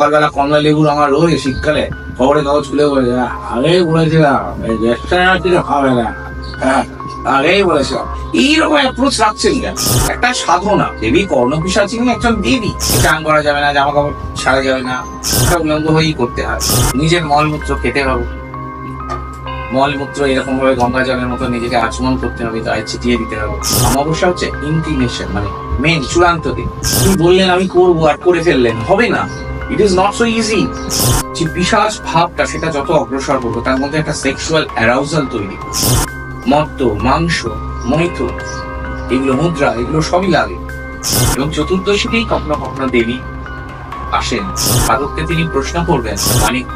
সকালবেলা কমলা লেবুর আমার রোজ শীতকালে খবরে কাগজ খুলে বলে আগেই বলেছিলাম খাবে না, আগেই বলেছিলাম। এইরকম অ্যাপ্রোচ রাখছেন কেন? একটা সাধনা, দেবী কর্ণপিশাচিনী একজন দেবী। চান করা যাবে না, জামা কাপড় ছাড়া যাবে না, উলঙ্গ হয়েই করতে হয়। নিজের মলমূত্র খেতে হবে, মলমূত্র এরকম ভাবে গঙ্গা জলের মতো নিজেকে আচমন করতে হবে, গায়ে ছিটিয়ে দিতে হবে। অমাবস্যা হচ্ছে ইনক্লিনেশন, মানে মেন চূড়ান্ত দিন। তুমি বললেন আমি করবো আর করে ফেললেন, হবে না। It is not so easy. যে পিশাচ ভাবটা সেটা যত অগ্রসর করবো তার মধ্যে একটা সেক্সুয়াল অ্যারাউজাল তৈরি, মদ্য, মাংস, মৈথুন, এগুলো মুদ্রা, এগুলো সবই লাগে। এবং চতুর্দশীতেই কখনো কখনো দেবী আসেন, সাধককে তিনি প্রশ্ন করবেন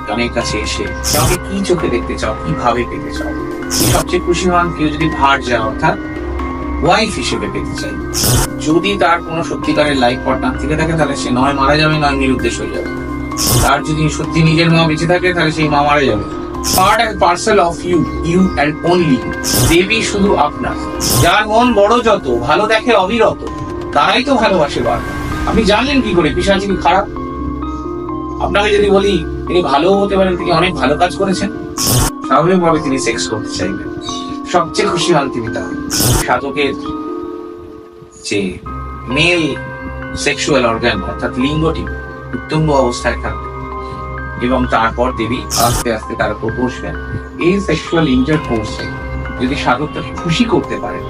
গানের কাছে এসে, আমাকে কি চোখে দেখতে চাও, কিভাবে পেতে চাও। সবচেয়ে খুশি হন কেউ যদি ভার যায়, অর্থাৎ ওয়াইফ হিসেবে পেতে চাই। যদি তার কোনো সত্যিকারের লাইফ পার্টনার থেকে থাকে তাহলে সে নয় মারা যাবে, নয় নিরুদ্দেশ হয়ে যাবে। তার যদি সত্যি নিজের মা বেঁচে থাকে তাহলে সেই মা মারা যাবে। Part and parcel of you, you and only. দেবী শুধু আপনার। যার মন বড় যত, ভালো দেখে অবিরত, তারাই তো ভালোবাসে বার। আপনি জানলেন কি করে পিশাচিনী খারাপ? আপনাকে যদি বলি তিনি ভালো হতে পারেন, তিনি অনেক ভালো কাজ করেছেন, স্বাভাবিকভাবে তিনি সেক্স করতে চাইবেন। সবচেয়ে খুশি হন তিনি তাহলে। সাধকের যে মেল সেক্সুয়াল অর্গান অর্থাৎ লিঙ্গটি উত্তঙ্গ অবস্থায় থাকবে এবং তারপর দেবী আস্তে আস্তে তার উপর বসবেন। এই সেক্সুয়াল ইন্টারকোর্সে যদি সাধক তাকে খুশি করতে পারে,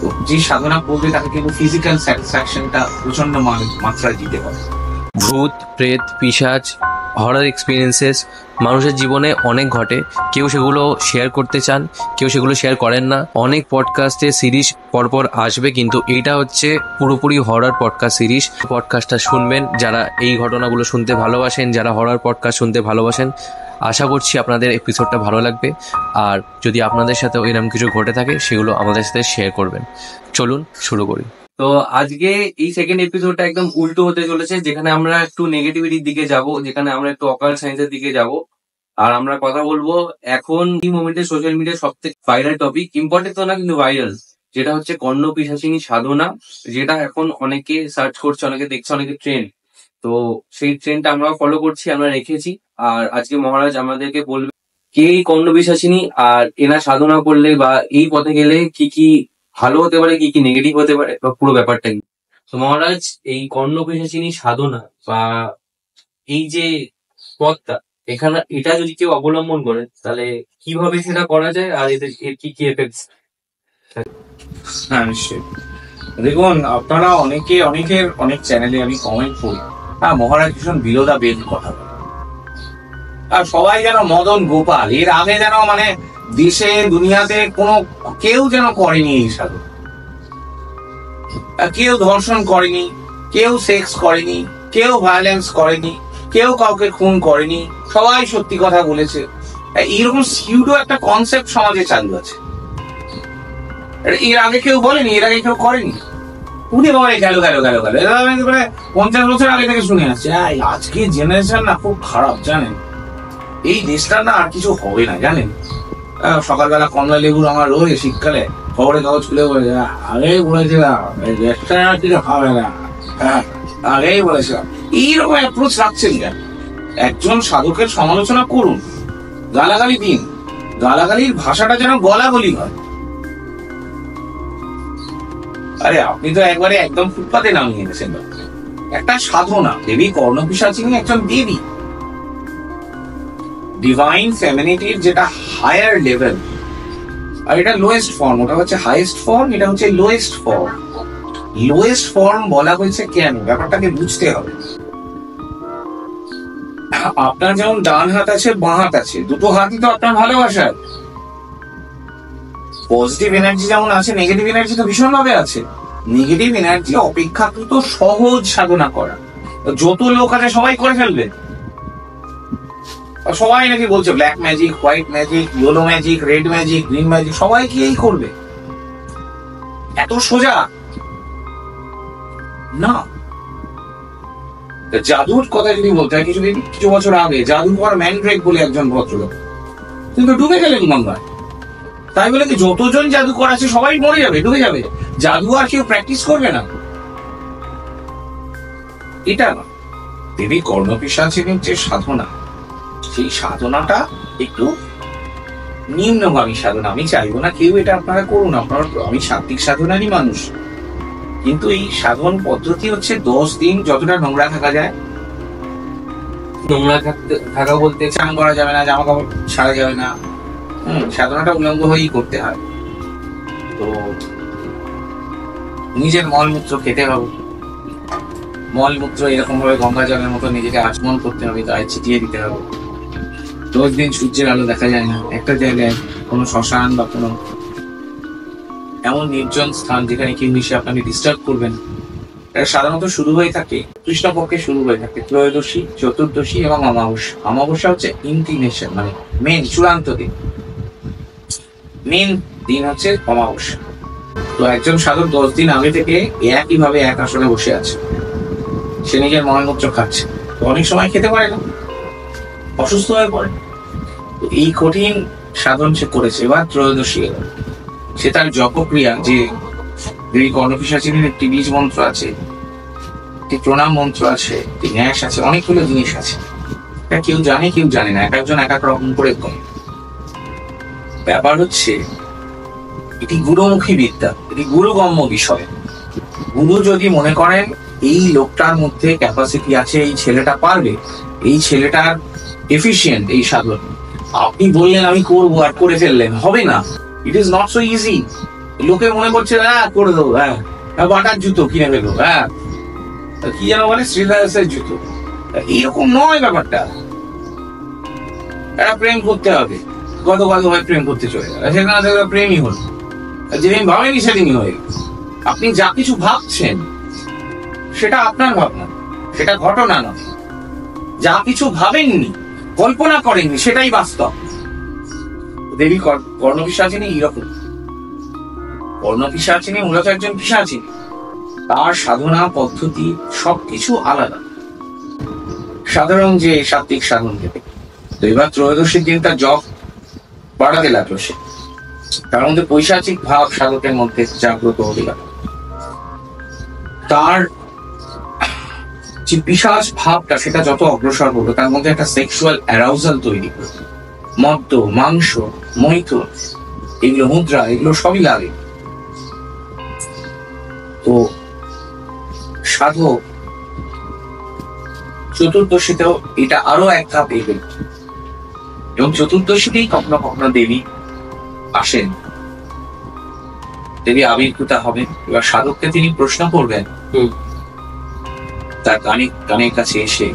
তো যে সাধনা করবে তাকে কিন্তু ফিজিক্যাল স্যাটিসফ্যাকশনটা প্রচন্ড মাত্রায় দিতে পারে। ভূত, প্রেত, পিশাচ, হরর এক্সপিরিয়েন্সেস মানুষের জীবনে অনেক ঘটে। কেউ সেগুলো শেয়ার করতে চান, কেউ সেগুলো শেয়ার করেন না। অনেক পডকাস্টে সিরিজ পরপর আসবে, কিন্তু এইটা হচ্ছে পুরোপুরি হরর পডকাস্ট সিরিজ। পডকাস্টটা শুনবেন যারা এই ঘটনাগুলো শুনতে ভালোবাসেন, যারা হরর পডকাস্ট শুনতে ভালোবাসেন। আশা করছি আপনাদের এপিসোডটা ভালো লাগবে। আর যদি আপনাদের সাথে এরকম কিছু ঘটে থাকে সেগুলো আমাদের সাথে শেয়ার করবেন। চলুন শুরু করি। তো আজকে এই সেকেন্ড এপিসোডটা একদম উল্টো হতে চলেছে, যেখানে আমরা একটু নেগেটিভিটির দিকে যাব, যেখানে আমরা একটু অকাল্ট সায়েন্সের দিকে যাব। আর আমরা কথা বলবো এখন এই মোমেন্টে সোশ্যাল মিডিয়ার সবথেকে ভাইরাল টপিক, ইম্পর্টেন্ট তো না কিন্তু ভাইরাল, যেটা হচ্ছে কর্ণপিশাচিনী সাধনা, যেটা এখন অনেকে সার্চ করছে, অনেকে দেখছে, অনেকে ট্রেন্ড। তো সেই ট্রেন্ডটা আমরা ফলো করছি, আমরা রেখেছি। আর আজকে মহারাজ আমাদেরকে বলবে কে এই কর্ণপিশাচিনী, আর এনা সাধনা করলে বা এই পথে গেলে কি কি ভালো হতে পারে, কি কি নেগেটিভ হতে পারে, বা পুরো ব্যাপারটাই। তো মহারাজ, এই কর্ণপিশাচিনী সাধনা বা এই যে পথটা, এখানে এটা যদি কেউ অবলম্বন করে তাহলে কিভাবে সেটা করা যায়, আর এর কি কি এফেক্টস? হ্যাঁ নিশ্চয়ই। দেখুন, আপনারা অনেকের অনেক চ্যানেলে আমি কমেন্ট করি, হ্যাঁ মহারাজ ভীষণ বিলো দা বেল্ট কথা বলে, আর সবাই যেন মদন গোপাল। এর আগে যেন মানে দেশে দুনিয়াতে কোনো কেউ যেন করেনি এই সাধনা। কেউ ধর্ষণ করেনি, কেউ সেক্স করেনি, কেউ ভায়োলেন্স করেনি, কেউ কাউকে খুন করেনি, সবাই সত্যি কথা বলেছে। এইরকম সিউডো একটা কনসেপ্ট সমাজে চালু আছে। এর আগে কেউ বলেনি, এর আগে কেউ করেনি। উনি বাবা গেল 50 বছর আগে থেকে শুনে আসছে। আজকে জেনারেশন না খুব খারাপ, জানেন। এই দেশটা না আর কিছু হবে না, জানেন। সকালবেলা কমলা লেবুর আমার রোজ শীতকালে খবরে কাগজ খুলে বলে আগেই বলেছিলাম খাবে না, আগেই বলেছিলাম। এইরকম অ্যাপ্রোচ রাখছেন কেন? একজন সাধকের সমালোচনা করুন, গালাগালি দিন, গালাগালির ভাষাটা যেন গলাগলি হয়। আরে আপনি তো একবারে একদম ফুটপাতে নামিয়ে এনেছেন। একটা সাধনা, দেবী কর্ণপিশাচিনী একজন দেবী, ডিভাইন ফেমিনিটির যেটা হায়ার লেভেল, আর এটা লোয়েস্ট ফর্ম। ওটা হচ্ছে হাইয়েস্ট ফর্ম, এটা হচ্ছে লোয়েস্ট ফর্ম। লোয়েস্ট ফর্ম বলা হয়েছে কেন, ব্যাপারটাকে বুঝতে হবে। আপনার যেমন ডান হাত আছে, বাঁ হাত আছে, দুটো হাতই তো আপনার ভালোবাসার। পজিটিভ এনার্জি যেমন আছে, নেগেটিভ এনার্জি তো ভীষণ ভাবে আছে। নেগেটিভ এনার্জি অপেক্ষাকৃত সহজ সাধনা করা। যত লোক আছে সবাই করে ফেলবে। সবাই নাকি বলছে black magic, white magic, yellow magic, red magic, green magic, সবাই কি এই করবে? এত সোজা না। জাদুর কথা যদি বলতে হয়, কিছু বছর আগে জাদুকর ম্যানড্রেক বলে একজন ভদ্রলোক কিন্তু ডুবে গেলেন গঙ্গায়। তাই বলে কি যতজন জাদুকর আছে সবাই মরে যাবে, ডুবে যাবে? জাদু আর কেউ প্র্যাকটিস করবে না, এটা না। দেবী কর্ণপিশাচিনীর যে সাধনা, সেই সাধনাটা একটু নিম্নগামী সাধনা। আমি চাইবো না কেউ এটা আপনারা করুন, আপনারা, আমি সাত্বিক সাধনারই মানুষ, কিন্তু এই সাধন পদ্ধতি হচ্ছে 10 দিন যতটা নোংরা থাকা যায়। নোংরা থাকা বলতে স্নান করা যাবে না, জামা কাপড় ছাড়া যাবে না, সাধনাটা উলঙ্গ হয়েই করতে হয়। তো নিজের মলমূত্র খেতে হবে, মলমূত্র এরকম ভাবে গঙ্গা জলের মতো নিজেকে আচমন করতে হবে, গায়ে ছিটিয়ে দিতে হবে। 10 দিন সূর্যের আলো দেখা যায় না, একটা জায়গায় কোনো শ্মশান বা কোনো এমন নির্জন স্থান যেখানে কেউ এসে আপনাকে ডিস্টার্ব করবেন। এটা সাধারণত শুরু হয়ে থাকে কৃষ্ণপক্ষে, শুরু হয়ে থাকে ত্রয়োদশী, চতুর্দশী এবং অমাবস্যা। অমাবস্যা হচ্ছে ইনক্লিনেশন, মানে মেন চূড়ান্ত দিন, মেন দিন হচ্ছে অমাবস্যা। তো একজন সাধক 10 দিন আগে থেকে একইভাবে এক আসনে বসে আছে, সে নিজের মলমূত্র খাচ্ছে। তো অনেক সময় খেতে পারে না, অসুস্থ হয়ে পড়ে। তো এই কঠিন সাধন সে করেছে। এবার ত্রয়োদশী এলো, সে তার জপক্রিয়া, যে দেবী কর্ণপিশাচিনীর একটি বীজ মন্ত্র আছে, একটি প্রণাম মন্ত্র আছে, একটি ন্যাস আছে, অনেকগুলো জিনিস আছে। এটা কেউ জানে কেউ জানে না, এক একজন এক এক রকম করে করে। ব্যাপার হচ্ছে এটি গুরুমুখী বিদ্যা, এটি গুরুগম্য বিষয়। গুরু যদি মনে করেন এই লোকটার মধ্যে ক্যাপাসিটি আছে, এই ছেলেটা পারবে, এই ছেলেটার এফিশিয়েন্ট এই সাধন, আপনি বললেন আমি করবো আর করে ফেললেন, হবে না। It is not so easy. লোকে মনে করছে করে দেবো, বাটার জুতো কিনে ফেলবো, কি যেন বলে শ্রীদাসের জুতো, এইরকম নয় ব্যাপারটা। একটা প্রেম করতে হবে, গত ভাবে প্রেম করতে চলে গেল, সেখানে প্রেমই হল, যেদিন ভাবেনি সেদিনই হয়ে গেল। আপনি যা কিছু ভাবছেন সেটা আপনার ভাবনা, সেটা ঘটনা নয়। যা কিছু ভাবেননি, কল্পনা করেননি, সেটাই বাস্তব। দেবী কর্ণপিশাচিনী এইরকম। কর্ণপিশাচিনী মূলত একজন পিশাচিনী, তার সাধনা পদ্ধতি সবকিছু আলাদা সাধারণ যে সাত্বিক সাধন থেকে। তো এবার ত্রয়োদশীর দিন তার জপ বাড়াতে লাগলো, সে তার মধ্যে পৈশাচিক ভাব সাধকের মধ্যে জাগ্রত হতে লাগলো। তার যে পিশাচ ভাবটা সেটা যত অগ্রসর হলো, তার মধ্যে একটা সেক্সুয়াল অ্যারাউজাল তৈরি হলো। মদ্য, মাংস, মৈথুন, এগুলো মুদ্রা, এগুলো সবই লাগে। তো সাধক চতুর্দশীতেও এটা আরো এক ধাপ এগোল, এবং চতুর্দশীতেই কখনো কখনো দেবী আসেন, দেবী আবির্ভূতা হবেন। এবার সাধককে তিনি প্রশ্ন করবেন তার কানের কাছে এসে।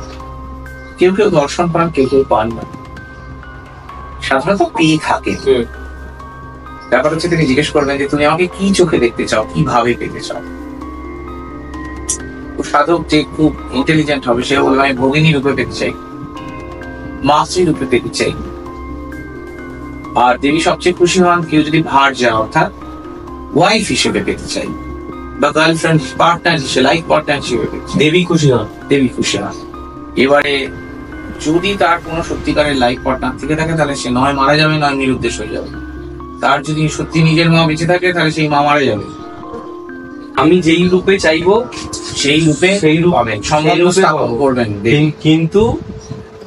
কেউ কেউ দর্শন পান, কেউ কেউ পান না, সাধারণত পেয়ে থাকে। ব্যাপার হচ্ছে তিনি জিজ্ঞেস করবেন যে তুমি আমাকে কি চোখে দেখতে চাও, কিভাবে পেতে চাও। সাধক যে খুব ইন্টেলিজেন্ট হবে, সে বলবে আমি ভগিনী রূপে পেতে চাই, মাতৃ রূপে পেতে চাই। আর দেবী সবচেয়ে খুশি হন কেউ যদি ভার্যা অর্থাৎ ওয়াইফ হিসেবে পেতে চাই, বা গার্লফ্রেন্ড, পার্টনার হিসেবে, লাইফ পার্টনার হিসেবে পেতে চাই। দেবী খুশি হন, দেবী খুশি হন। এবারে যদি তার কোনো সত্যিকারের লাইফ পার্টনার থেকে থাকে, তাহলে সে নয় মারা যাবে, নয় নিরুদ্দেশ হয়ে যাবে। তার যদি সত্যি নিজের মা বেঁচে থাকে, তাহলে সেই মা মারা যাবে। আমি যেই রূপে চাইবো সেই রূপ পাবেন, সম্বন্ধ স্থাপন করবেন। কিন্তু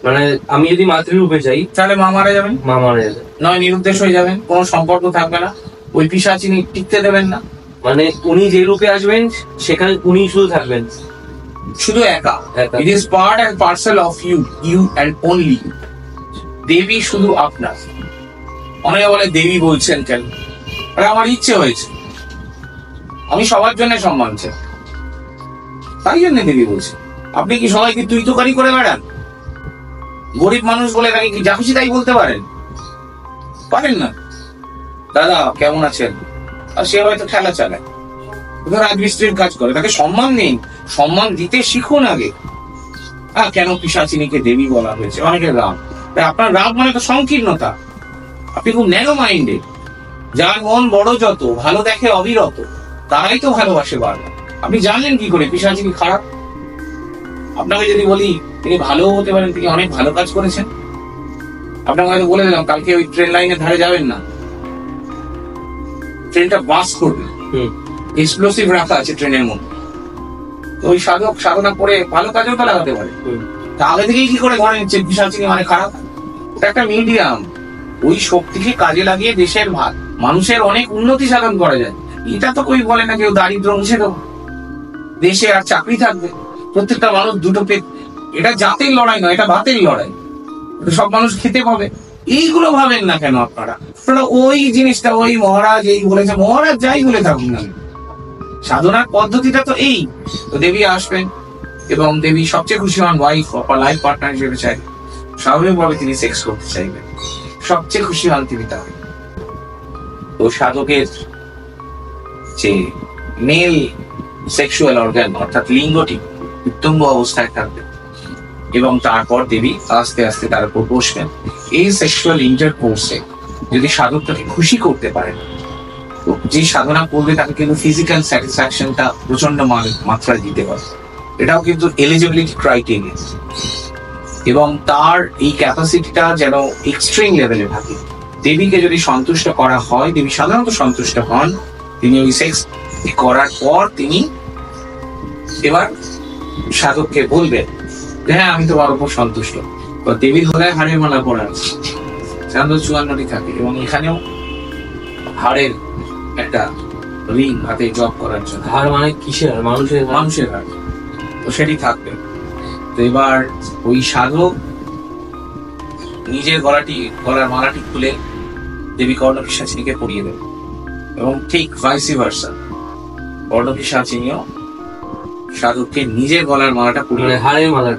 মানে আমি যদি মাতৃরূপে চাই, তাহলে মা মারা যাবেন, মা মারা যাবে, নয় নিরুদ্দেশ হয়ে যাবেন, কোনো সম্পর্ক থাকবে না, ওই পিশাচিনী টিকতে দেবেন না। মানে উনি যে রূপে আসবেন সেখানে উনি শুধু থাকবেন, শুধু একা। It is part and parcel of you, you and only you. দেবী শুধু আপনার। অনেকে বলে দেবী বলছেন কেন? আরে আমার ইচ্ছে হয়েছে, আমি সবার জন্য সম্মান চাই, তাই জন্য দেবী বলছে। আপনি কি সবাইকে তুই তোকারি করে বেড়ান? গরিব মানুষ বলে তাকে কি যা খুশি তাই বলতে পারেন? পারেন না। দাদা কেমন আছেন? আর সে হয়তো খেলা চালায়, রাজমিস্ত্রির কাজ করে, তাকে সম্মান নেই। সম্মান দিতে শিখুন আগে। কেন পিশাচিনীকে দেবী বলা হয়েছে? অনেকের রাগ। আপনার রাগ মানে তো সংকীর্ণতা। আপনি খুব ন্যারো মাইন্ডেড। যার মন বড় যত, ভালো দেখে অবিরত, তারাই তো ভালোবাসে বারবার। আপনি জানলেন কি করে পিশাচিনী খারাপ? আপনাকে যদি বলি তিনি ভালো হতে পারেন, তিনি অনেক ভালো কাজ করেছেন, আপনাকে হয়তো বলে দিলাম কালকে ওই ট্রেন লাইনের ধারে যাবেন না, ট্রেনটা বাস করবে, এক্সপ্লোসিভ রাখা আছে ট্রেনের মধ্যে, ওই সাধক সাধনা করে ভালো কাজেও তো লাগাতে পারে। তা আগে থেকেই কি করে ধরে নিচ্ছে পিশাচিনী মানে খারাপ? ওটা একটা মিডিয়াম, ওই শক্তিকে কাজে লাগিয়ে দেশের মানুষের অনেক উন্নতি সাধন করা যায়। এটা তো কই বলে না কেউ দারিদ্র মুছে দেবো, দেশে আর চাকরি থাকবে, প্রত্যেকটা মানুষ দুটো পেট, এটা জাতের লড়াই নয়, এটা ভাতের লড়াই, সব মানুষ খেতে পাবে। এইগুলো ভাবেন না কেন আপনারা? ওই জিনিসটা ওই মহারাজ এই বলেছে, মহারাজ যাই বলে থাকুন না, সাধনার পদ্ধতিটা তো এই। তো দেবী আসবেন এবং দেবী সবচেয়ে খুশি হন ওয়াইফ বা লাইফ পার্টনার হিসেবে চাই, স্বাভাবিকভাবে তিনি সেক্স করতে চাইবেন, সবচেয়ে খুশি হন তিনি তাহলে। তো সাধকের যে মেল সেক্সুয়াল অর্গান অর্থাৎ লিঙ্গটি উত্তঙ্গ অবস্থায় থাকবে এবং তারপর দেবী আস্তে আস্তে তার উপর বসবেন। এই সেক্সুয়াল ইন্টারকোর্সে যদি সাধক তাকে খুশি করতে পারেন, যে সাধনা করবে তাকে কিন্তু ফিজিক্যাল স্যাটিসফ্যাকশনটা প্রচন্ড মাত্রায় দিতে পারে, এটাও কিন্তু এলিজিবিলিটি ক্রাইটেরিয়া। এবং তার এই ক্যাপাসিটিটা যেন এক্সট্রিম লেভেলে থাকে। দেবীকে যদি সন্তুষ্ট করা হয়, দেবী সাধারণত সন্তুষ্ট হন, তিনি ওই সেক্স করার পর তিনি এবার সাধককে বলবেন যে হ্যাঁ আমি তোমার উপর সন্তুষ্ট। দেবীর গলায় হাড়ের মালা পরা আছে, 54টি থাকে এবং এখানেও হাড়ের একটা রিং হাতে জপ করার জন্য। হাড় মানে কিসের? মানুষের হাড়, তো সেটি থাকবে। তো এবার ওই সাধক নিজের গলার মালাটি খুলে দেবী কর্ণপিশাচিনীকে পরিয়ে দেবে এবং ঠিক ভাইসি ভার্সা কর্ণপিশাচিনীও সাধককে নিজের গলার মালাটা পরিয়ে হাড়ের মালা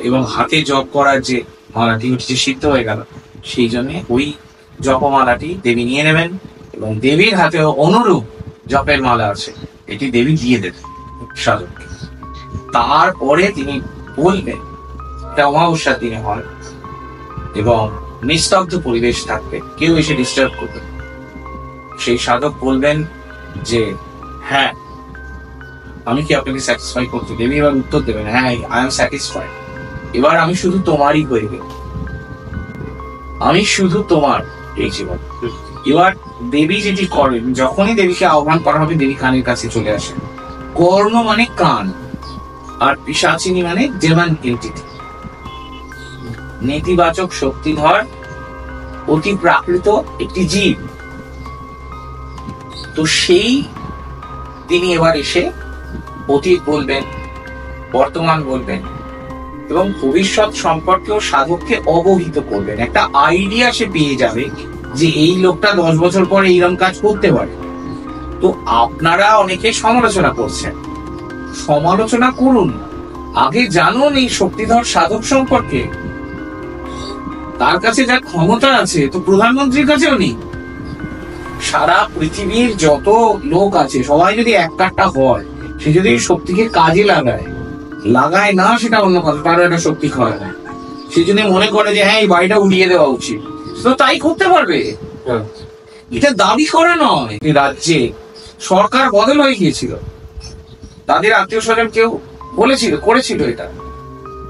এবং হাতে জপ করার যে মালাটি যে সিদ্ধ হয়ে গেল, সেই জন্য ওই জপমালাটি দেবী নিয়ে নেবেন এবং দেবীর হাতেও অনুরূপ জপের মালা আছে, এটি দেবী দিয়ে দেবেন সাধককে। তারপরে তিনি বলবেন, এটা অমাবস্যার দিনে হয় এবং নিস্তব্ধ পরিবেশ থাকবে, কেউ এসে ডিস্টার্ব করবে। সেই সাধক বলবেন যে হ্যাঁ আমি কি আপনাকে স্যাটিসফাই করতে? দেবী এবার উত্তর দেবেন হ্যাঁ আই এম স্যাটিসফাইড, এবার আমি শুধু তোমারই হয়ে গেল, আমি শুধু তোমার এই জীবন। এবার দেবী যেটি করেন, যখনই দেবীকে আহ্বান করা হবে দেবী কানের কাছে চলে আসে। কর্ণ মানে কান, আর পিশাচিনী মানে ডেমন এন্টিটি, নেতিবাচক শক্তিধর অতি প্রাকৃত একটি জীব। তো সেই তিনি এবার এসে অতীত বলবেন, বর্তমান বলবেন এবং ভবিষ্যৎ সম্পর্কেও সাধককে অবহিত করবেন। একটা আইডিয়া সে পেয়ে যাবে যে এই লোকটা 10 বছর পরে এইরকম কাজ করতে পারে। তো আপনারা অনেকে সমালোচনা করছেন, সমালোচনা করুন, আগে জানুন এই শক্তিধর সাধক সম্পর্কে। তার কাছে যা ক্ষমতা আছে তো প্রধানমন্ত্রীর কাছেও নেই। সারা পৃথিবীর যত লোক আছে সবাই যদি এক কাট্টা হয়, সে যদি শক্তিকে কাজে লাগায় না সেটা অন্য কথা, তারও একটা শক্তি হয় না। সে যদি মনে করে যে হ্যাঁ এই বাড়িটা উড়িয়ে দেওয়া উচিত, তো তাই করতে পারবে। এটা দাবি করে নয়। রাজ্যে সরকার বদল হয়ে গিয়েছিল, তাদের আত্মীয় স্বজন কেউ করেছিল এটা,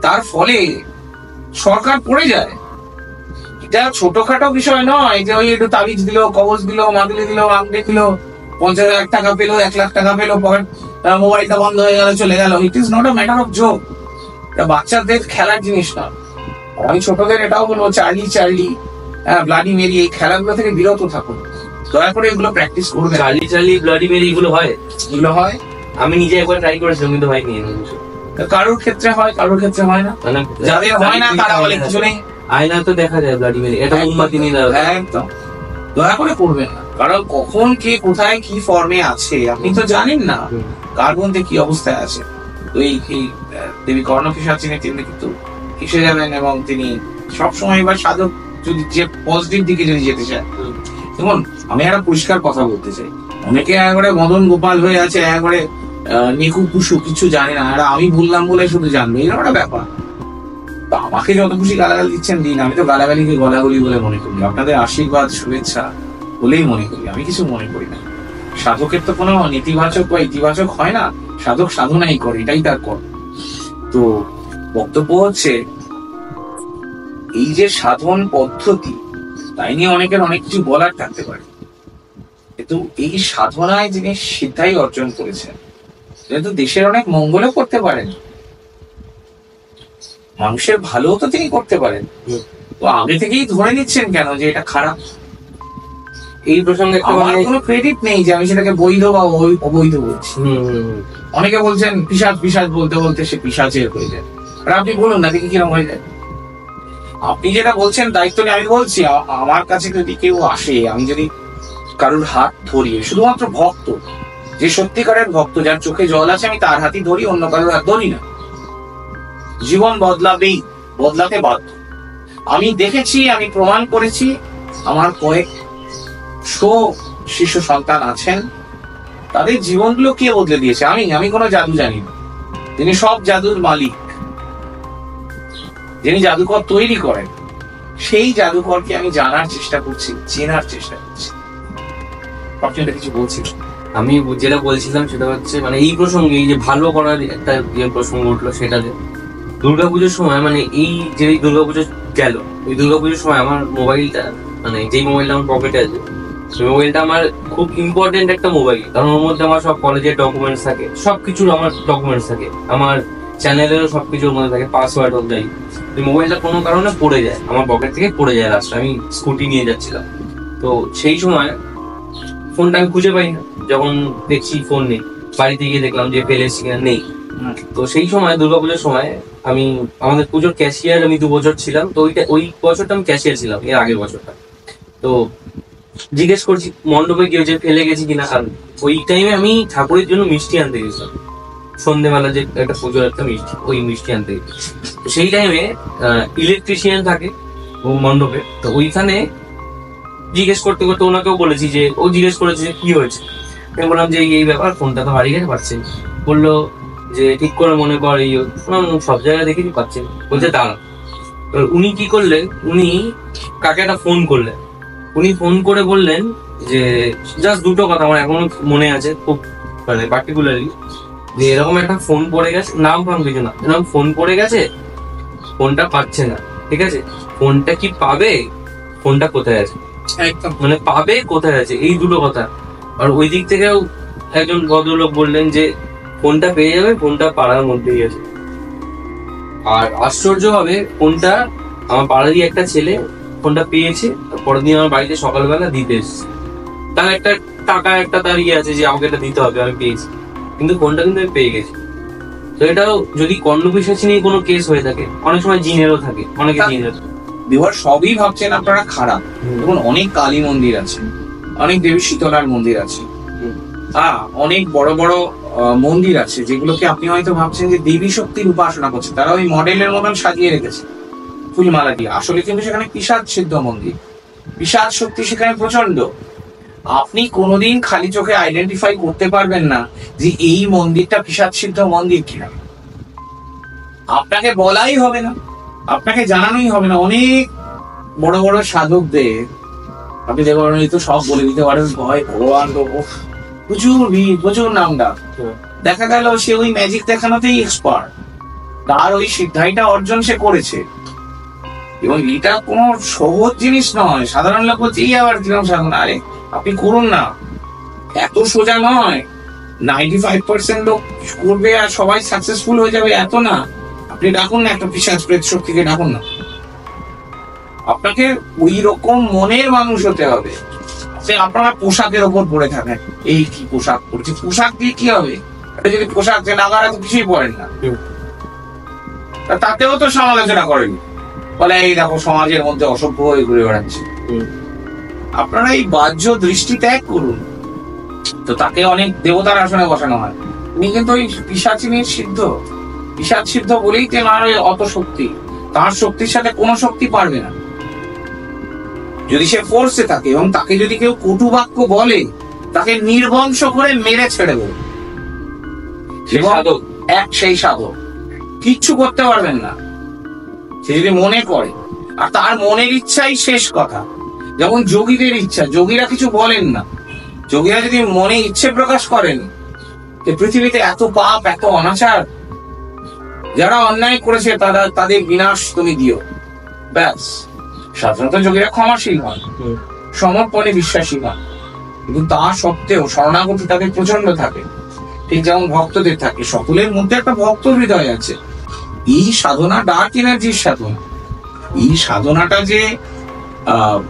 তার ফলে সরকার পড়ে যায়। এটা ছোটখাটো বিষয় নয় যে ওই একটু তাবিজ দিল, কবজ দিল, মাদুলি দিল, আংটি দিল, 50,000 টাকা পেলো, 1 লাখ টাকা পেলো, মোবাইলটা বন্ধ হয়ে গেল, চলে গেল। It is not a matter of joke. এটা বাচ্চাদের খেলার জিনিস না। আমি ছোটদের এটাও বলবো, চার্লি ব্লাডি মেরি এই খেলাগুলো থেকে বিরত থাকুন, দয়া করে এগুলো প্র্যাকটিস করবে। চার্লি ব্লাডি মেরি এগুলো হয়? আমি নিজে একবার ট্রাই করেছিলাম কিন্তু হয়নি। কারোর ক্ষেত্রে হয়, কারোর ক্ষেত্রে হয় না। যাদের হয় না তারা বলে কিছু নেই, আয়না তো দেখা যায় ব্লাডি মেরি, এটা মোমবাতি নিয়ে দাও। একদম দয়া করে করবেন না, কারণ কখন কে কোথায় কি ফর্মে আছে আপনি তো জানেন না, কার মধ্যে কি অবস্থায় আছে। তো এই দেবী কর্ণপিশাচিনী তিনি কিন্তু এসে যাবেন এবং তিনি সবসময় এবার সাধক যদি যে পজিটিভ দিকে যদি যেতে চায়। দেখুন আমি একটা পরিষ্কার কথা বলতে চাই, অনেকে একবারে মদন গোপাল হয়ে আছে, একবারে নিকু কুসু কিছু জানে না, আর আমি বললাম বলে শুধু জানবে, এরকম একটা ব্যাপার। তো আমাকে যত খুশি গালাগালি দিচ্ছেন দিন, আমি তো গালাগালিকে গলাগলি বলে মনে করি, আপনাদের আশীর্বাদ শুভেচ্ছা বলেই মনে করি, আমি কিছু মনে করি না। সাধকের তো কোনো নেতিবাচক বা ইতিবাচক হয় না, সাধক সাধনাই করে, এটাই তার কর। তো বক্তব্য হচ্ছে এই যে সাধন পদ্ধতি, তাই নিয়ে অনেকের অনেক কিছু বলার থাকতে পারে, কিন্তু এই সাধনায় যিনি সিদ্ধাই অর্জন করেছেন কিন্তু দেশের অনেক মঙ্গলও করতে পারেন, মানুষের ভালো তো তিনি করতে পারেন। তো আগে থেকেই ধরে নিচ্ছেন কেন যে এটা খারাপ? এই প্রসঙ্গে একটা আমার কোনো ক্রেডিট নেই যে আমি সেটাকে বৈধ বা অবৈধ বলছি। অনেকে বলছেন পিশাচ পিশাচ বলতে বলতে সে পিশাচের হয়ে যায়। আর আপনি বলুন না দেখি কিরকম হয়ে যায়। আপনি যেটা বলছেন দায়িত্ব নিয়ে আমি বলছি, আমার কাছে যদি কেউ আসে, আমি যদি কারোর হাত ধরি, শুধুমাত্র ভক্ত, যে সত্যিকারের ভক্ত, যার চোখে জল আছে, আমি তার হাতই ধরি, অন্য কারোর হাত ধরি না। জীবন বদলাবেই, বদলাতে বাধ্য। আমি দেখেছি, আমি প্রমাণ করেছি। আমার কয়েক শিশু সন্তান আছেন, তাদের জীবনগুলো কে বদলে দিয়েছে। আমি কোনো জাদু জানি না, তিনি সব জাদুর মালিক, যিনি জাদুকর তৈরি করেন, সেই জাদুকরকে আমি জানার চেষ্টা করছি, চেনার চেষ্টা করছি। আপনি কিছু বলছি? আমি যেটা বলছিলাম সেটা হচ্ছে মানে এই প্রসঙ্গে, এই যে ভালো করার একটা যে প্রসঙ্গ উঠলো, সেটাতে দুর্গাপুজোর সময়, মানে এই যে দুর্গাপুজো গেল, ওই দুর্গাপুজোর সময় আমার মোবাইলটা, মানে যেই মোবাইলটা আমার পকেটে আছে, সেই মোবাইলটা আমার খুব ইম্পর্টেন্ট একটা মোবাইল। কারণ ওর মধ্যে আমার সব কলেজের ডকুমেন্টস থাকে, সবকিছুর আমার ডকুমেন্টস থাকে, আমার চ্যানেলেরও সবকিছুর মধ্যে থাকে, পাসওয়ার্ড অনুযায়ী। ওই মোবাইলটা কোনো কারণে পড়ে যায়, আমার পকেট থেকে পড়ে যায়। লাস্ট আমি স্কুটি নিয়ে যাচ্ছিলাম, তো সেই সময় ফোনটা আমি খুঁজে পাই না। যখন দেখছি ফোন নেই, বাড়িতে গিয়ে দেখলাম যে ফেলেছি কিনা, নেই। তো সেই সময় দুর্গাপুজোর সময় আমি আমাদের পুজোর ক্যাশিয়ার, আমি 2 বছর ছিলাম। তো ওই বছরটা আমি ক্যাশিয়ার ছিলাম, এর আগের বছরটা। তো জিজ্ঞেস করছি মণ্ডপে গিয়ে যে ফেলে গেছি কিনা। আর ওই টাইমে আমি ঠাকুরের জন্য মিষ্টি আনতে গেছিলাম, সন্ধ্যেবেলা যে একটা পুজোর একটা মিষ্টি, ওই মিষ্টি আনতে গেছি। তো সেই টাইমে ইলেকট্রিশিয়ান থাকে ও মণ্ডপে, তো ওইখানে জিজ্ঞেস করতে করতে ওনাকেও বলেছি, যে ও জিজ্ঞেস করেছে যে কি হয়েছে। আমি বললাম যে এই ব্যাপার, ফোনটা তো হারিয়ে গেছে, পাচ্ছি। বললো যে ঠিক করে মনে কর, এই সব জায়গায় দেখেছি, পাচ্ছি। বলছে দাঁড়া। উনি কি করলেন, উনি কাকে একটা ফোন করলেন। উনি ফোন করে বললেন যে জাস্ট 2টো কথা আমার এখনো মনে আছে খুব, মানে পার্টিকুলারলি, যে এরকম একটা ফোন পড়ে গেছে, নাম ফাম কিছু না, এরকম ফোন পড়ে গেছে, ফোনটা পাচ্ছে না, ঠিক আছে, ফোনটা কি পাবে, ফোনটা কোথায় আছে, একদম মানে পাবে কোথায় আছে, এই 2টো কথা। আর ওই দিক থেকেও একজন ভদ্রলোক বললেন যে ফোনটা পেয়ে যাবে, ফোনটা পাড়ার মধ্যেই আছে। আর আশ্চর্য হবে, ফোনটা আমার পাড়ারই একটা ছেলে ফোনটা পেয়েছে, পরের দিন আমার বাড়িতে সকালবেলা দিতে এসেছে। তার একটা টাকা একটা তার ইয়ে আছে যে আমাকে এটা দিতে হবে, আমি পেয়েছি, কিন্তু ফোনটা কিন্তু আমি পেয়ে গেছি। তো এটাও যদি কর্ণপিশাচী নিয়ে কোনো কেস হয়ে থাকে, অনেক সময় জিনেরও থাকে, অনেকে জিনের। বিহার সবই ভাবছেন আপনারা খারাপ। দেখুন, অনেক কালী মন্দির আছে, অনেক দেবী শীতলার মন্দির আছে, অনেক বড় বড় মন্দির আছে যেগুলোকে আপনি হয়তো ভাবছেন যে দেবী শক্তির উপাসনা করছে, তারা ওই মডেলের মতন সাজিয়ে রেখেছে ফুলমালা দিয়ে। আসলে কিন্তু সেখানে পিশাচ সিদ্ধ মন্দির, পিশাচ শক্তি সেখানে প্রচন্ড। আপনি কোনোদিন খালি চোখে আইডেন্টিফাই করতে পারবেন না যে এই মন্দিরটা পিশাচ সিদ্ধ মন্দির কিনা। আপনাকে বলাই হবে না, আপনাকে জানানোই হবে না। অনেক বড় বড় সাধকদের আপনি দেখবেন তো সব বলে দিতে পারেন, ভয় ভগবান, প্রচুর ভিড়, প্রচুর নামডাক। দেখা গেল সে ওই ম্যাজিক দেখানোতেই এক্সপার্ট, তার ওই সিদ্ধাইটা অর্জন সে করেছে। এবং এটা কোনো সহজ জিনিস নয়। সাধারণ লোক বলছে এই আবার কিরকম সাধনা, আরে আপনি করুন না, এত সোজা নয়। 95% লোক করবে আর সবাই সাকসেসফুল হয়ে যাবে, এত না। আপনি ডাকুন না একটা পিশাচ প্রেত শক্তিকে, ডাকুন না। আপনাকে ওই রকম মনের মানুষ হতে হবে। সে আপনারা পোশাকের ওপর পড়ে থাকেন, এই কি পোশাক পড়ছে, পোশাক দিয়ে কি হবে? যদি পোশাক নাগারা তো কিছুই পড়েন না, তাতেও তো সমালোচনা করেন, বলে এই দেখো সমাজের মধ্যে অসভ্য হয়ে ঘুরে বেড়াচ্ছে। আপনারা এই বাহ্য দৃষ্টি ত্যাগ করুন। তো তাকে অনেক দেবতার আসনে বসানো হয়, উনি কিন্তু ওই পিশাচিনীর সিদ্ধ, পিশাচ সিদ্ধ বলেই তেনার অত শক্তি। তার শক্তির সাথে কোনো শক্তি পারবে না। যদি সে ফোর্সে থাকে এবং তাকে যদি কেউ কটু বাক্য বলে, তাকে নির্বংশ করে মেরে ছেড়ে দেবে। সেই সাধক কিচ্ছু করতে পারবেন না, সে যদি মনে করে। আর তার মনের ইচ্ছাই শেষ কথা। যেমন যোগীদের ইচ্ছা, যোগীরা কিছু বলেন না। যোগীরা যদি মনে ইচ্ছে প্রকাশ করেন যে পৃথিবীতে এত পাপ, এত অনাচার, যারা অন্যায় করেছে তাদের বিনাশ তুমি দিও, ব্যাস। সাধারণত যোগীরা ক্ষমাশীল হন, সমর্পণে বিশ্বাসী হন, কিন্তু তা সত্ত্বেও শরণাগতি তাদের প্রচন্ড থাকে। ঠিক যেমন ভক্তদের থাকে, সকলের মধ্যে একটা ভক্ত হৃদয় আছে। এই সাধনা ডার্ক এনার্জির সাধনা। এই সাধনাটা যে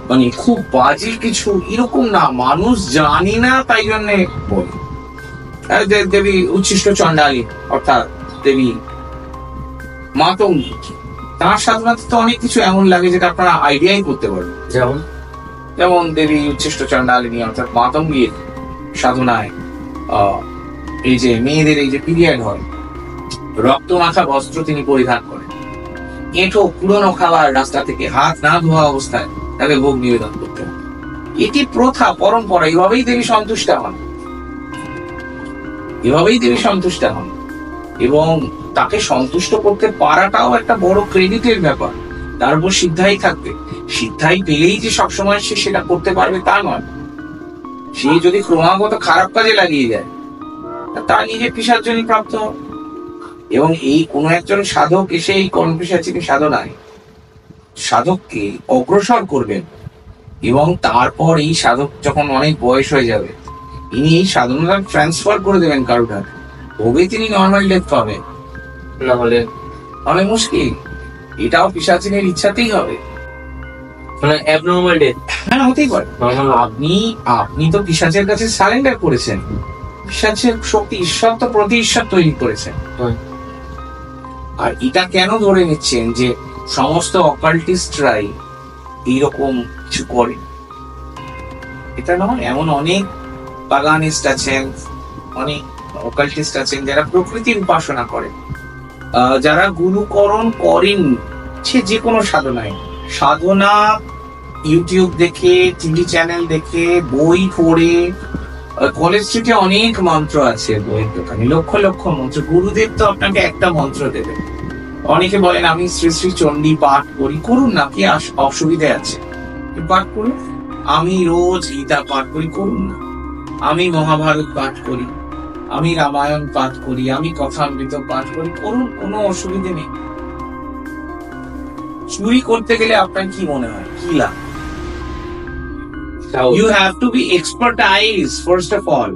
মানে খুব বাজে কিছু এরকম না, মানুষ জানি না তাই জন্যে বলি। দেবী উচ্ছিষ্ট চণ্ডালী অর্থাৎ দেবী মাতঙ্গী, তার সাধনাতে তো অনেক কিছু এমন লাগে যেটা আপনারা আইডিয়াই করতে পারবেন। যেমন দেবী উচ্ছিষ্ট চণ্ডালিনী অর্থাৎ মাতঙ্গীর সাধনায় এই যে মেয়েদের এই যে পিরিয়ড হয়, রক্ত মাখা বস্ত্র তিনি পরিধান করেন, এঁটো পুরনো খাবার রাস্তা থেকে হাত না ধোয়া অবস্থায় তাকে ভোগ নিবেদন করতে হবে। এটি প্রথা, পরম্পরা। এভাবেই দেবী সন্তুষ্ট হন, এভাবেই দেবী সন্তুষ্ট হন। এবং তাকে সন্তুষ্ট করতে পারাটাও একটা বড় ক্রেডিটের ব্যাপার। তার উপর সিদ্ধাই থাকবে। সিদ্ধাই পেলেই যে সবসময় সে সেটা করতে পারবে তা নয়। সে যদি ক্রমাগত খারাপ কাজে লাগিয়ে যায়, তার নিজে পিশাচজনী প্রাপ্ত হবে। এবং এই কোন একজন সাধক এসে এই কর্মপিশাচিনী সাধনায় সাধককে অগ্রসর করবেন, এবং তারপর এই সাধক যখন অনেক বয়স হয়ে যাবে, ইনি এই সাধনাটা ট্রান্সফার করে দেবেন কারোর হাতে, তবে তিনি নর্মাল ডেথ পাবেন, না হলে মুশকিল। এটাও পিশাচিনীর ইচ্ছাতেই হবে, মানে অ্যাবনর্মাল ডেথ। হ্যাঁ, হতেই পারে। আপনি তো পিশাচের কাছে সারেন্ডার করেছেন। পিশাচের শক্তি, ঈশ্বর তো প্রতি ঈশ্বর তৈরি করেছেন। আর এটা কেন ধরে নিচ্ছেন যে সমস্ত অকাল্টিস্টরাই এইরকম কিছু করে? এটা নয়। এমন অনেক বাগানিস্ট আছেন, অনেক অকাল্টিস্ট আছেন যারা প্রকৃতির উপাসনা করেন, যারা গুরুকরণ করেন। সে যে কোনো সাধনায়, সাধনা ইউটিউব দেখে, টিভি চ্যানেল দেখে, বই পড়ে। কলেজ স্ট্রিটে অনেক মন্ত্র আছে বইয়ের দোকানে, লক্ষ লক্ষ মন্ত্র। গুরুদেব তো আপনাকে একটা মন্ত্র দেবে। অনেকে বলেন আমি শ্রী শ্রী চণ্ডী পাঠ করি, করুন না, কি অসুবিধা আছে? পাঠ করুন। আমি রোজ গীতা পাঠ করি, করুন না। আমি মহাভারত পাঠ করি, আমি রামায়ণ পাঠ করি, আমি কথামৃত পাঠ করি, করুন, কোনো অসুবিধে নেই। চুরি করতে গেলে আপনার কি মনে হয়, কি লাভ? You have to be expertise first of all.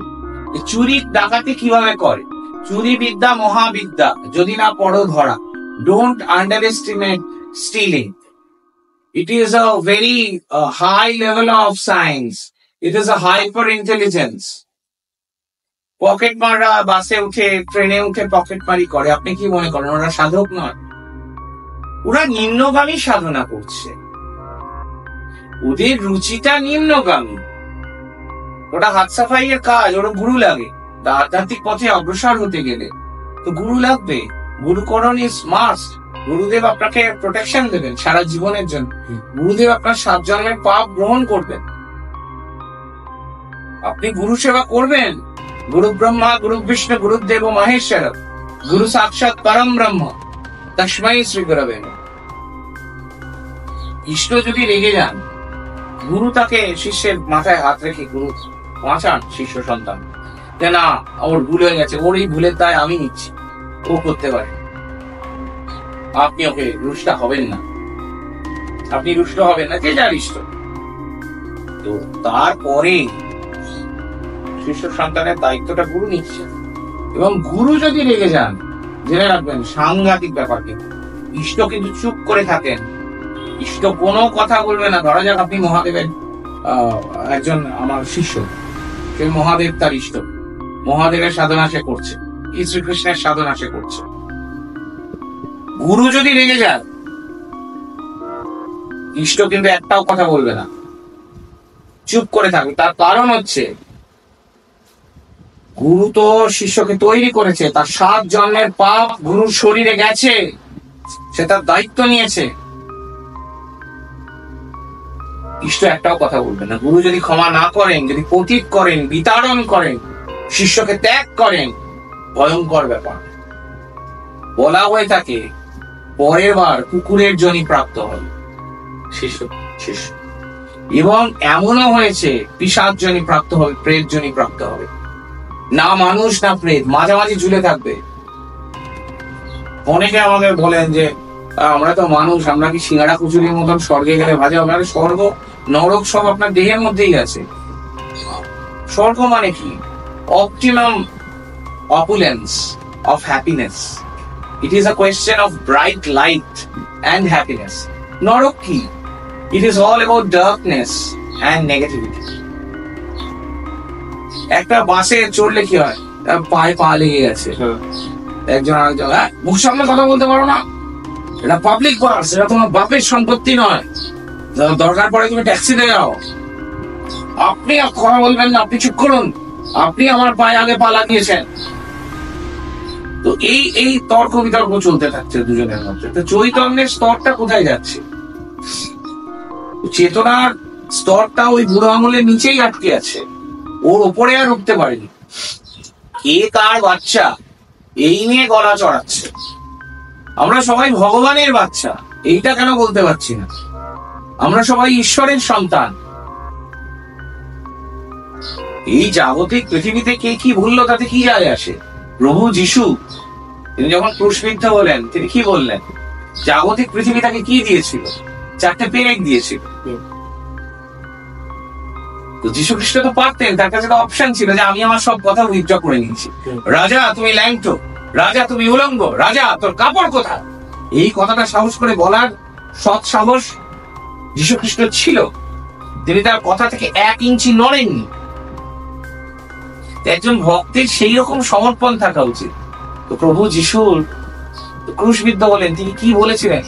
চুরি ডাকাতি কিভাবে করে? চুরি বিদ্যা মহাবিদ্যা, যদি না পড়ো ধরা। Don't underestimate stealing. It is a very high level of science. It is a hyper intelligence. Pocket মারা, বাসে উঠে ট্রেনে উঠে পকেট মারি করে, আপনি কি মনে করেন ওরা সাধক নয়? ওরা নিম্নগামী সাধনা করছে, ওদের রুচিটা নিম্নগামী। ওটা হাত সাফাইয়ের কাজ, ওরা গুরু লাগে। আধ্যাত্মিক পথে অগ্রসর হতে গেলে তো গুরু লাগবে। গুরুকরণ ইজ মাস্ট। গুরুদেব আপনাকে প্রোটেকশন দেবেন সারা জীবনের জন্য। গুরুদেব আপনার 7 জন্মের পাপ গ্রহণ করবেন। আপনি গুরু সেবা করবেন। গুরু ব্রহ্মা, গুরু বিষ্ণু, গুরুদেব মহেশ্বর, গুরু সাক্ষাৎ পরম ব্রহ্ম, তস্मै শ্রী গুরবে নমঃ। ইষ্ট যদি রেগে যান, গুরু তাকে শিষ্যের মাথায় হাত রেখে গুরু বাঁচান শিষ্য সন্তান, যে না ওর ভুল হয়ে গেছে, ওর এই ভুলের দায় আমি নিচ্ছি, ও করতে পারে। আপনি ওকে রুষ্ট হবেন না, আপনি রুষ্ট হবেন না, যে যার ইষ্ট। তো তারপরে শিষ্য সন্তানের দায়িত্বটা গুরু নিচ্ছে। এবং গুরু যদি রেগে যান, জেনে রাখবেন সাংঘাতিক ব্যাপার। কিন্তু ইষ্ট কিন্তু চুপ করে থাকেন, ইষ্ট কোনো কথা বলবে না। ধরা যাক আপনি মহাদেবের একজন আমার শিষ্য, সে মহাদেব তার ইষ্ট, মহাদেবের সাধনা সে করছে, শ্রীকৃষ্ণের সাধনা সে করছে। গুরু যদি রেগে যান, ইষ্ট কিন্তু একটাও কথা বলবে না, চুপ করে থাকবে। তার কারণ হচ্ছে গুরু তো শিষ্যকে তৈরি করেছে, তার 7 জন্মের পাপ গুরুর শরীরে গেছে, সে তার দায়িত্ব নিয়েছে। ইষ্ট একটাও কথা বলবে না। গুরু যদি ক্ষমা না করেন, যদি পতিত করেন, বিতাড়ন করেন, শিষ্যকে ত্যাগ করেন, ভয়ঙ্কর ব্যাপার। বলা হয়ে থাকে পরের বার কুকুরের জনি প্রাপ্ত হবে শিষ্য। এবং এমনও হয়েছে পিশাচ জনি প্রাপ্ত হবে, প্রেত জনি প্রাপ্ত হবে। না মানুষ না প্রেত, মাঝামাঝি ঝুলে থাকবে। অনেকে আমাকে বলেন যে আমরা তো মানুষ, আমরা কি সিঙ্গাড়া কুচুরির মতন স্বর্গে গেলে ভাজা হবে? আরে স্বর্গ নরক সব আপনার দেহের মধ্যেই আছে। স্বর্গ মানে কি? Optimum opulence, of happiness. It is a question of bright light and happiness. Narok ki? It is all about darkness and negativity. একটা বাসে চড়লে কি হয়, পায়ে পা লেগে গেছে, একজন আরেকজন মুখ সামনে কথা বলতে পারো না, এটা পাবলিক বাস, এটা তোমার বাপের সম্পত্তি নয়, দরকার পড়ে তুমি ট্যাক্সিতে যাও, আপনি কথা বলবেন না, আপনি চুপ করুন, আপনি আমার পায়ে আগে পা লাগিয়েছেন। তো এই তর্ক বিতর্ক চলতে থাকছে দুজনের মধ্যে। তো চৈতন্যের স্তরটা কোথায় যাচ্ছে? চেতনার স্তরটা ওই বুড়ো আঙুলের নিচেই আটকে আছে, ওর ওপরে আর উঠতে পারেনি। কে কার বাচ্চা এই নিয়ে গলা চড়াচ্ছে। আমরা সবাই ভগবানের বাচ্চা, এইটা কেন বলতে পারছি না? আমরা সবাই ঈশ্বরের সন্তান। এই জাগতিক পৃথিবীতে কে কি ভুললো তাতে কি যায় আসে? প্রভু যিশু তিনি যখন ক্রুশবিদ্ধ হলেন তিনি কি বললেন? জাগতিক পৃথিবী তাকে কি দিয়েছিল? 4টে পেরেক দিয়েছিল। তো যীশু খ্রিস্ট তো পারতেন, তার কাছে তো অপশন ছিল যে আমি আমার সব কথা উইথড্র করে নিয়েছি। রাজা তুমি ল্যাংটো, রাজা তুমি উলঙ্গ, রাজা তোর কাপড় কোথায়? এই কথাটা সাহস করে বলার সৎ সাহস যীশু খ্রিস্ট ছিল। তিনি তার কথা থেকে 1 ইঞ্চি নড়েননি। একজন ভক্তের সেই রকম সমর্পণ থাকা উচিত। তো প্রভু যিশুর ক্রুশবিদ্ধ হলেন, তিনি কি বলেছিলেন?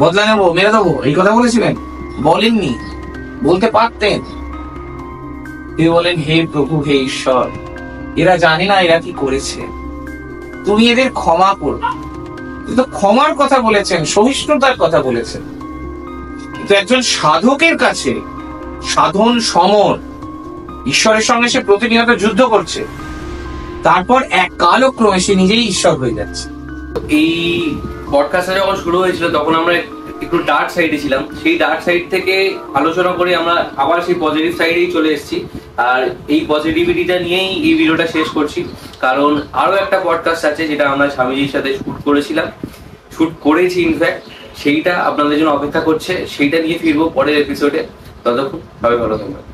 বদলা নেবো, মেরে দেবো, এই কথা বলেছিলেন? বলেননি, বলতে পারতেন। তিনি বলেন, হে প্রভু, হে ঈশ্বর, এরা জানে না এরা কি করেছে, তুমি এদের ক্ষমা করো। কিন্তু ক্ষমার কথা বলেছেন, সহিষ্ণুতার কথা বলেছেন। কিন্তু একজন সাধকের কাছে সাধন সমর, ঈশ্বরের সঙ্গে সে প্রতিনিয়ত যুদ্ধ করছে, তারপর এক কালক্রমে সে নিজেই ঈশ্বর হয়ে যাচ্ছে। এই পডকাস্টটা যখন শুরু হয়েছিল তখন আমরা একটু ডার্ক সাইডে ছিলাম, সেই ডার্ক সাইড থেকে আলোচনা করে আমরা আবার সেই পজিটিভ সাইডেই চলে এসেছি। আর এই পজিটিভিটিটা নিয়েই এই ভিডিওটা শেষ করছি, কারণ আরো একটা পডকাস্ট আছে যেটা আমরা স্বামীজির সাথে শুট করেছি ইনফ্যাক্ট, সেইটা আপনাদের জন্য অপেক্ষা করছে, সেইটা নিয়ে ফিরবো পরের এপিসোডে। ততক্ষণ সবাই ভালো থাকবেন।